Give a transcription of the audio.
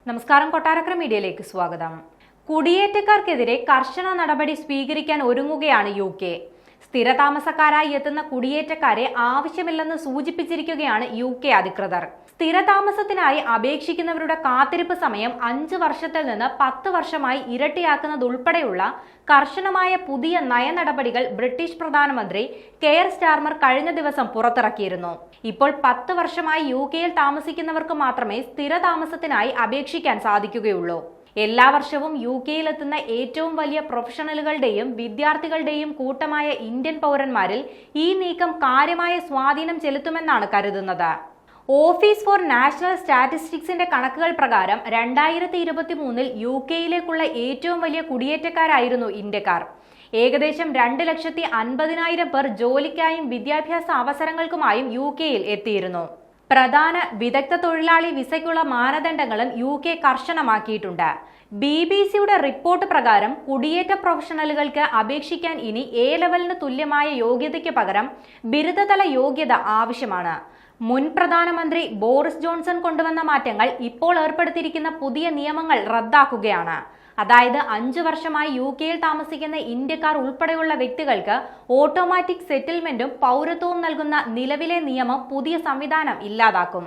നമസ്കാരം, കൊട്ടാരക്കര മീഡിയയിലേക്ക് സ്വാഗതം. കുടിയേറ്റക്കാർക്കെതിരെ കർശന നടപടി സ്വീകരിക്കാൻ ഒരുങ്ങുകയാണ് UK. സ്ഥിരതാമസക്കാരായി എത്തുന്ന കുടിയേറ്റക്കാരെ ആവശ്യമില്ലെന്ന് സൂചിപ്പിച്ചിരിക്കുകയാണ് UK അധികൃതർ. സ്ഥിരതാമസത്തിനായി അപേക്ഷിക്കുന്നവരുടെ കാത്തിരിപ്പ് സമയം 5 വർഷത്തിൽ നിന്ന് 10 വർഷമായി ഇരട്ടിയാക്കുന്നതുൾപ്പെടെയുള്ള കർശനമായ പുതിയ നയനടപടികൾ ബ്രിട്ടീഷ് പ്രധാനമന്ത്രി കെയർ സ്റ്റാർമർ കഴിഞ്ഞ ദിവസം പുറത്തിറക്കിയിരുന്നു. ഇപ്പോൾ 10 വർഷമായി UK-യിൽ താമസിക്കുന്നവർക്ക് മാത്രമേ സ്ഥിരതാമസത്തിനായി അപേക്ഷിക്കാൻ സാധിക്കുകയുള്ളൂ. എല്ലാ വർഷവും UK-യിൽ എത്തുന്ന ഏറ്റവും വലിയ പ്രൊഫഷണലുകളുടെയും വിദ്യാർത്ഥികളുടെയും കൂട്ടമായ ഇന്ത്യൻ പൗരന്മാരിൽ ഈ നീക്കം കാര്യമായ സ്വാധീനം ചെലുത്തുമെന്നാണ് കരുതുന്നത്. ഓഫീസ് ഫോർ നാഷണൽ സ്റ്റാറ്റിസ്റ്റിക്സിന്റെ കണക്കുകൾ പ്രകാരം 2023-ൽ UK-യിലേക്കുള്ള ഏറ്റവും വലിയ കുടിയേറ്റക്കാരായിരുന്നു ഇന്ത്യക്കാർ. ഏകദേശം 2,50,000 പേർ ജോലിക്കായും വിദ്യാഭ്യാസ അവസരങ്ങൾക്കുമായും UK-യിൽ എത്തിയിരുന്നു. പ്രധാന വിദഗ്ധ തൊഴിലാളി വിസയ്ക്കുള്ള മാനദണ്ഡങ്ങളും UK കർശനമാക്കിയിട്ടുണ്ട്. BBC-യുടെ റിപ്പോർട്ട് പ്രകാരം കുടിയേറ്റ പ്രൊഫഷണലുകൾക്ക് അപേക്ഷിക്കാൻ ഇനി A ലെവലിന് തുല്യമായ യോഗ്യതയ്ക്ക് പകരം ബിരുദതല യോഗ്യത ആവശ്യമാണ്. മുൻ പ്രധാനമന്ത്രി ബോറിസ് ജോൺസൺ കൊണ്ടുവന്ന മാറ്റങ്ങൾ ഇപ്പോൾ ഏർപ്പെടുത്തിയിരിക്കുന്ന പുതിയ നിയമങ്ങൾ റദ്ദാക്കുകയാണ്. അതായത് 5 വർഷമായി UK-യിൽ താമസിക്കുന്ന ഇന്ത്യക്കാർ ഉൾപ്പെടെയുള്ള വ്യക്തികൾക്ക് ഓട്ടോമാറ്റിക് സെറ്റിൽമെന്റും പൗരത്വവും നൽകുന്ന നിലവിലെ നിയമം പുതിയ സംവിധാനം ഇല്ലാതാക്കും.